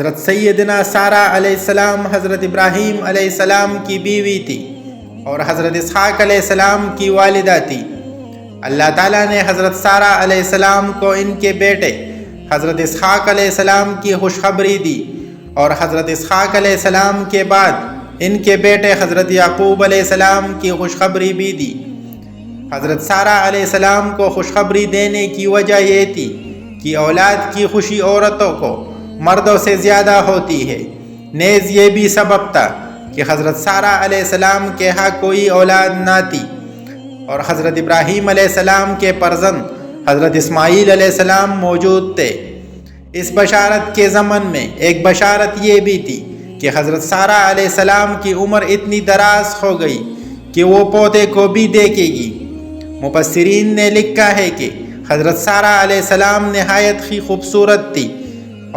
حضرت سیدنا سارہ علیہ السلام حضرت ابراہیم علیہ السلام کی بیوی تھی اور حضرت اسحاق علیہ السلام کی والدہ تھی۔ اللہ تعالیٰ نے حضرت سارہ علیہ السلام کو ان کے بیٹے حضرت اسحاق علیہ السلام کی خوشخبری دی، اور حضرت اسحاق علیہ السلام کے بعد ان کے بیٹے حضرت یعقوب علیہ السلام کی خوشخبری بھی دی۔ حضرت سارہ علیہ السلام کو خوشخبری دینے کی وجہ یہ تھی کہ اولاد کی خوشی عورتوں کو مردوں سے زیادہ ہوتی ہے۔ نیز یہ بھی سبب تھا کہ حضرت سارہ علیہ السلام کے ہاں کوئی اولاد نہ تھی، اور حضرت ابراہیم علیہ السلام کے فرزند حضرت اسماعیل علیہ السلام موجود تھے۔ اس بشارت کے ضمن میں ایک بشارت یہ بھی تھی کہ حضرت سارہ علیہ السلام کی عمر اتنی دراز ہو گئی کہ وہ پودے کو بھی دیکھے گی۔ مفسرین نے لکھا ہے کہ حضرت سارہ علیہ السلام نہایت ہی خوبصورت تھی،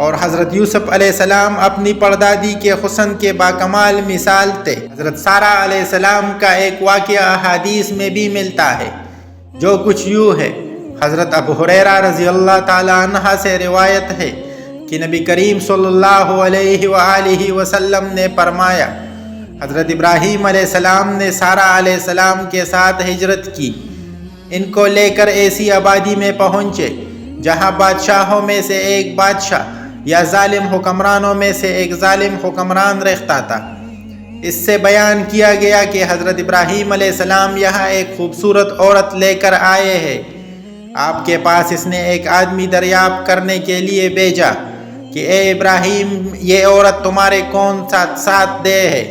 اور حضرت یوسف علیہ السلام اپنی پردادی کے حسن کے باکمال مثال تھے۔ حضرت سارہ علیہ السلام کا ایک واقعہ احادیث میں بھی ملتا ہے، جو کچھ یوں ہے۔ حضرت ابو ہریرہ رضی اللہ تعالی عنہ سے روایت ہے کہ نبی کریم صلی اللہ علیہ وآلہ وسلم نے فرمایا، حضرت ابراہیم علیہ السلام نے سارہ علیہ السلام کے ساتھ ہجرت کی، ان کو لے کر ایسی آبادی میں پہنچے جہاں بادشاہوں میں سے ایک بادشاہ یا ظالم حکمرانوں میں سے ایک ظالم حکمران رہتا تھا۔ اس سے بیان کیا گیا کہ حضرت ابراہیم علیہ السلام یہاں ایک خوبصورت عورت لے کر آئے ہیں۔ آپ کے پاس اس نے ایک آدمی دریافت کرنے کے لیے بھیجا کہ اے ابراہیم، یہ عورت تمہارے کون ساتھ دے ہے؟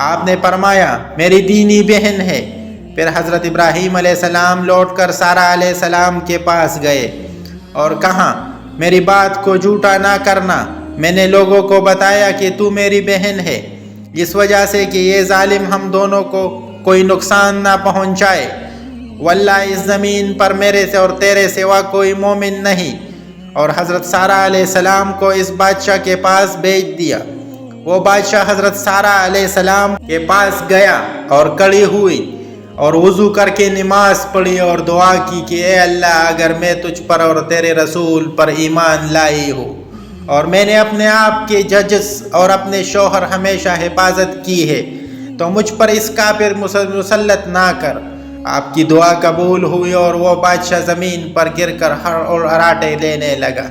آپ نے فرمایا، میری دینی بہن ہے۔ پھر حضرت ابراہیم علیہ السلام لوٹ کر سارہ علیہ السلام کے پاس گئے اور کہا، میری بات کو جھوٹا نہ کرنا، میں نے لوگوں کو بتایا کہ تو میری بہن ہے، اس وجہ سے کہ یہ ظالم ہم دونوں کو کوئی نقصان نہ پہنچائے۔ واللہ اس زمین پر میرے سے اور تیرے سوا کوئی مومن نہیں۔ اور حضرت سارہ علیہ السلام کو اس بادشاہ کے پاس بھیج دیا۔ وہ بادشاہ حضرت سارہ علیہ السلام کے پاس گیا اور کھڑی ہوئی اور وضو کر کے نماز پڑھی اور دعا کی کہ اے اللہ، اگر میں تجھ پر اور تیرے رسول پر ایمان لائی ہوں اور میں نے اپنے آپ کے ججز اور اپنے شوہر ہمیشہ حفاظت کی ہے، تو مجھ پر اس کافر مسلط نہ کر۔ آپ کی دعا قبول ہوئی اور وہ بادشاہ زمین پر گر کر اور اراٹے لینے لگا،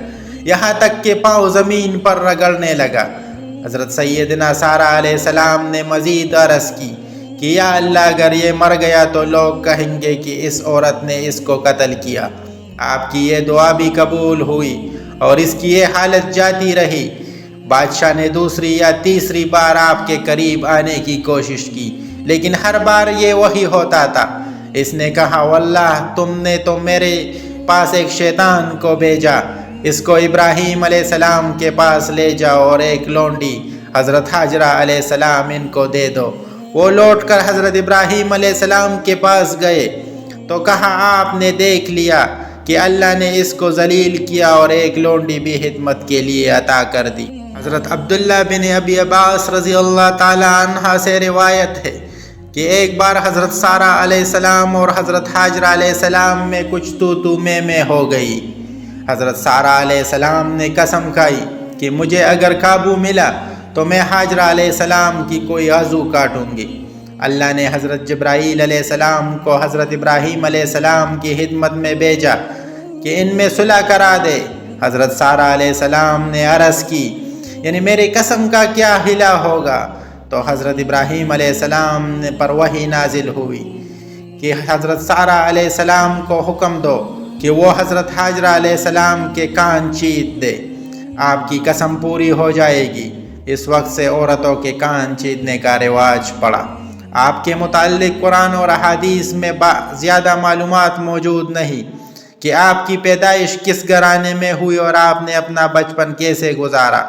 یہاں تک کہ پاؤں زمین پر رگڑنے لگا۔ حضرت سیدنا سارہ علیہ السلام نے مزید عرض کی کہ یا اللہ، اگر یہ مر گیا تو لوگ کہیں گے کہ اس عورت نے اس کو قتل کیا۔ آپ کی یہ دعا بھی قبول ہوئی اور اس کی یہ حالت جاتی رہی۔ بادشاہ نے دوسری یا تیسری بار آپ کے قریب آنے کی کوشش کی، لیکن ہر بار یہ وہی ہوتا تھا۔ اس نے کہا، واللہ تم نے تو میرے پاس ایک شیطان کو بھیجا، اس کو ابراہیم علیہ السلام کے پاس لے جاؤ اور ایک لونڈی حضرت حاجرہ علیہ السلام ان کو دے دو۔ وہ لوٹ کر حضرت ابراہیم علیہ السلام کے پاس گئے تو کہا، آپ نے دیکھ لیا کہ اللہ نے اس کو ذلیل کیا اور ایک لونڈی بھی خدمت کے لیے عطا کر دی۔ حضرت عبداللہ بن ابی عباس رضی اللہ تعالی عنہ سے روایت ہے کہ ایک بار حضرت سارہ علیہ السلام اور حضرت حاجرہ علیہ السلام میں کچھ تو میں ہو گئی۔ حضرت سارہ علیہ السلام نے قسم کھائی کہ مجھے اگر قابو ملا تو میں حاجرہ علیہ السلام کی کوئی عضو کاٹوں گی۔ اللہ نے حضرت جبرائیل علیہ السلام کو حضرت ابراہیم علیہ السلام کی خدمت میں بھیجا کہ ان میں صلح کرا دے۔ حضرت سارہ علیہ السلام نے عرض کی، یعنی میری قسم کا کیا حلا ہوگا؟ تو حضرت ابراہیم علیہ السلام پر وحی نازل ہوئی کہ حضرت سارہ علیہ السلام کو حکم دو کہ وہ حضرت حاجرہ علیہ السلام کے کان چیت دے، آپ کی قسم پوری ہو جائے گی۔ اس وقت سے عورتوں کے کان چیدنے کا رواج پڑا۔ آپ کے متعلق قرآن اور احادیث میں زیادہ معلومات موجود نہیں کہ آپ کی پیدائش کس گھرانے میں ہوئی اور آپ نے اپنا بچپن کیسے گزارا۔